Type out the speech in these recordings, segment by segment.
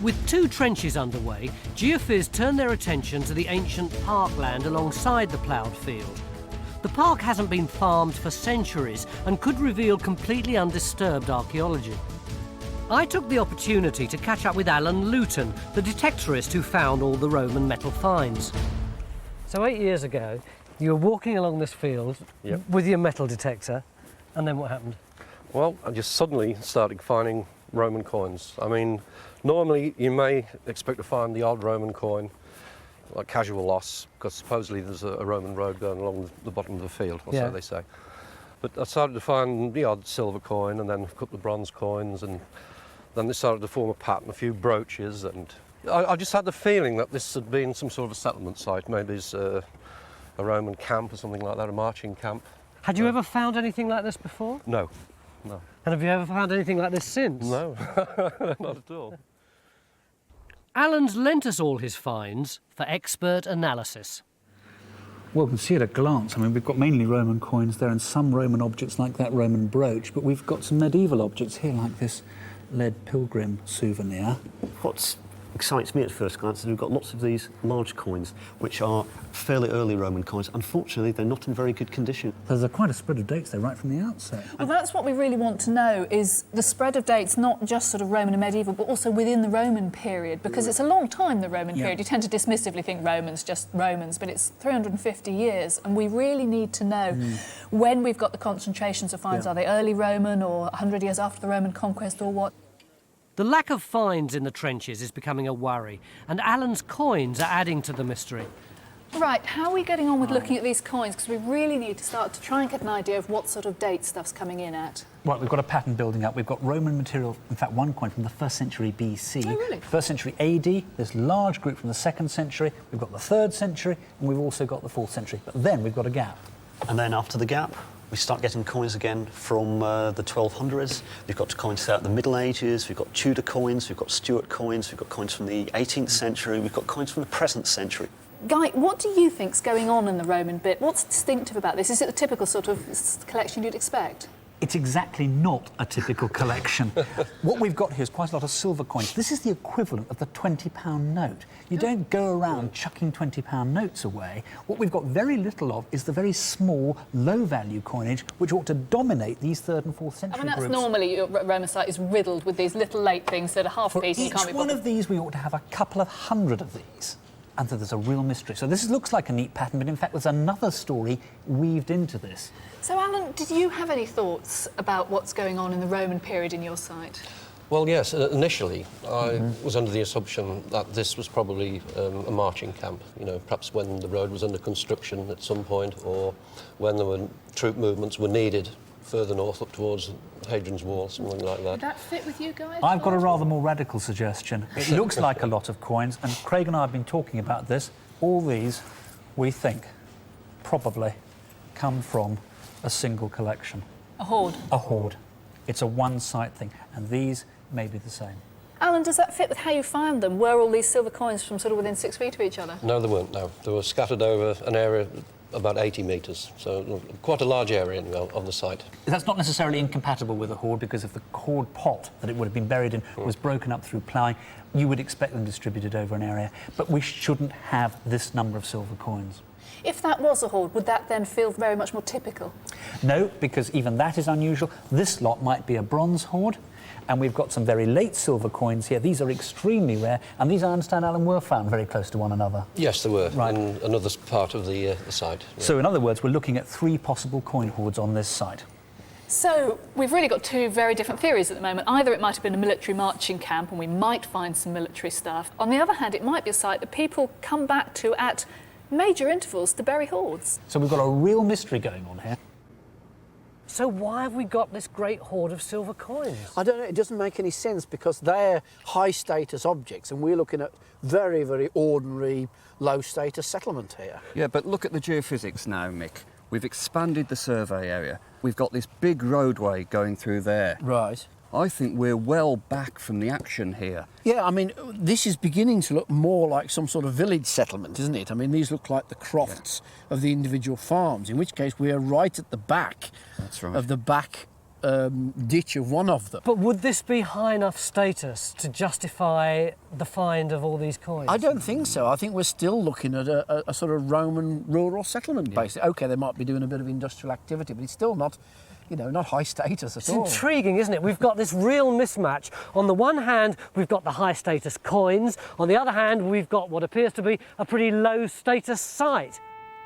With 2 trenches underway, geophys turn their attention to the ancient parkland alongside the ploughed field. The park hasn't been farmed for centuries and could reveal completely undisturbed archaeology. I took the opportunity to catch up with Alan Luton, the detectorist who found all the Roman metal finds. So 8 years ago, you were walking along this field with your metal detector, and then what happened? Well, I just suddenly started finding Roman coins. I mean, normally you may expect to find the odd Roman coin, like casual loss, because supposedly there's a Roman road going along the bottom of the field, or so they say. But I started to find the odd silver coin and then a couple of bronze coins, and then they started to form a pattern, a few brooches, and I just had the feeling that this had been some sort of a settlement site. Maybe it's a Roman camp or something like that, a marching camp. Had you ever found anything like this before? No, no. And have you ever found anything like this since? No, not at all. Alan's lent us all his finds for expert analysis. Well, we can see at a glance, I mean, we've got mainly Roman coins there and some Roman objects like that Roman brooch, but we've got some medieval objects here like this lead pilgrim souvenir. What excites me at first glance is we've got lots of these large coins, which are fairly early Roman coins. Unfortunately, they're not in very good condition. There's quite a spread of dates there right from the outset. Well, that's what we really want to know, is the spread of dates, not just sort of Roman and medieval, but also within the Roman period, because it's a long time, the Roman period. You tend to dismissively think Romans, just Romans, but it's 350 years, and we really need to know when we've got the concentrations of finds. Are they early Roman or 100 years after the Roman conquest or what? The lack of finds in the trenches is becoming a worry, and Alan's coins are adding to the mystery. Right, how are we getting on with looking at these coins? Because we really need to start to try and get an idea of what sort of date stuff's coming in at. Right, we've got a pattern building up. We've got Roman material, in fact, one coin from the 1st century BC. Oh, really? 1st century AD, this large group from the 2nd century, we've got the 3rd century, and we've also got the 4th century. But then we've got a gap. And then after the gap, we start getting coins again from the 1200s. We've got coins throughout the Middle Ages, we've got Tudor coins, we've got Stuart coins, we've got coins from the 18th century, we've got coins from the present century. Guy, what do you think's going on in the Roman bit? What's distinctive about this? Is it the typical sort of collection you'd expect? It's exactly not a typical collection. What we've got here is quite a lot of silver coins. This is the equivalent of the £20 note. You don't go around chucking £20 notes away. What we've got very little of is the very small, low-value coinage, which ought to dominate these 3rd and 4th century I mean, that's groups. normally, your Roman site is riddled with these little late things that are half a piece and you can't be each one bothered. of these, we ought to have a couple of hundred of these. And so there's a real mystery. So this looks like a neat pattern, but in fact there's another story weaved into this. So, Alan, did you have any thoughts about what's going on in the Roman period in your site? Well, yes, initially I was under the assumption that this was probably a marching camp, you know, perhaps when the road was under construction at some point, or when there were troop movements were needed further north up towards Hadrian's Wall, something like that. Would that fit with you guys? I've got a rather more radical suggestion. It looks like a lot of coins, and Craig and I have been talking about this. All these, we think, probably come from a single collection. A hoard? A hoard. It's a one-site thing, and these may be the same. Alan, does that fit with how you found them? Were all these silver coins from sort of within 6 feet of each other? No, they weren't, no. They were scattered over an area about 80 metres, so quite a large area anyway, of the site. That's not necessarily incompatible with a hoard, because if the hoard pot that it would have been buried in was broken up through ploughing, you would expect them distributed over an area. But we shouldn't have this number of silver coins. If that was a hoard, would that then feel very much more typical? No, because even that is unusual. This lot might be a bronze hoard, and we've got some very late silver coins here. These are extremely rare, and these, I understand, Alan, were found very close to one another. Yes, they were, Right. in another part of the site. Yeah. So, in other words, we're looking at 3 possible coin hoards on this site. So, we've really got 2 very different theories at the moment. Either it might have been a military marching camp and we might find some military stuff. On the other hand, it might be a site that people come back to at major intervals to bury hoards. So we've got a real mystery going on here. So why have we got this great hoard of silver coins? I don't know, it doesn't make any sense, because they're high-status objects and we're looking at very, very ordinary, low-status settlement here. Yeah, but look at the geophysics now, Mick. We've expanded the survey area. We've got this big roadway going through there. Right. I think we're well back from the action here. Yeah, I mean, this is beginning to look more like some sort of village settlement, isn't it? I mean, these look like the crofts of the individual farms, in which case we are right at the back That's right. of the back ditch of one of them. But would this be high enough status to justify the find of all these coins? I don't think so. I think we're still looking at a sort of Roman rural settlement base. OK, they might be doing a bit of industrial activity, but it's still not, you know, not high status at all. It's intriguing, isn't it? We've got this real mismatch. On the one hand, we've got the high status coins. On the other hand, we've got what appears to be a pretty low status site.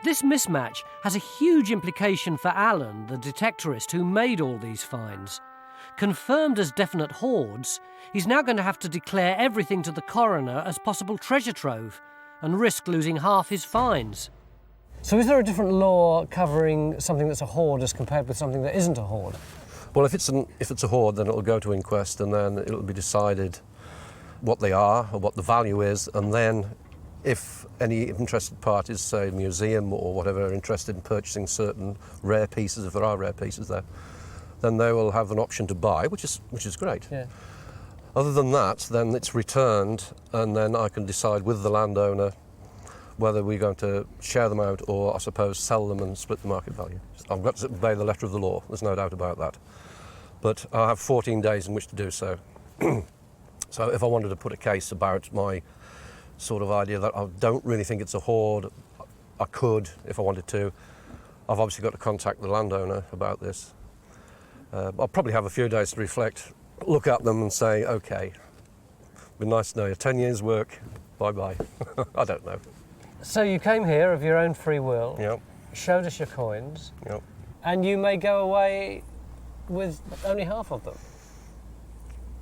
This mismatch has a huge implication for Alan, the detectorist who made all these finds. Confirmed as definite hoards, he's now going to have to declare everything to the coroner as possible treasure trove and risk losing half his finds. So is there a different law covering something that's a hoard as compared with something that isn't a hoard? Well, if it's a hoard, then it'll go to inquest, and then it'll be decided what they are or what the value is, and then if any interested parties, say a museum or whatever, are interested in purchasing certain rare pieces, if there are rare pieces there, then they will have an option to buy, which is great. Yeah. Other than that, then it's returned, and then I can decide with the landowner whether we're going to share them out or, I suppose, sell them and split the market value. I've got to obey the letter of the law, there's no doubt about that. But I have 14 days in which to do so. So if I wanted to put a case about my sort of idea that I don't really think it's a hoard, I could if I wanted to. I've obviously got to contact the landowner about this. I'll probably have a few days to reflect, look at them and say, OK, been nice to know you, 10 years work, bye-bye. I don't know. So you came here of your own free will, Yep, showed us your coins, yep. and you may go away with only half of them.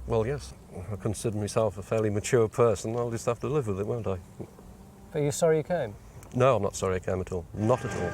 Well, yes, I consider myself a fairly mature person. I'll just have to live with it, won't I? But you're sorry you came? No, I'm not sorry I came at all. Not at all.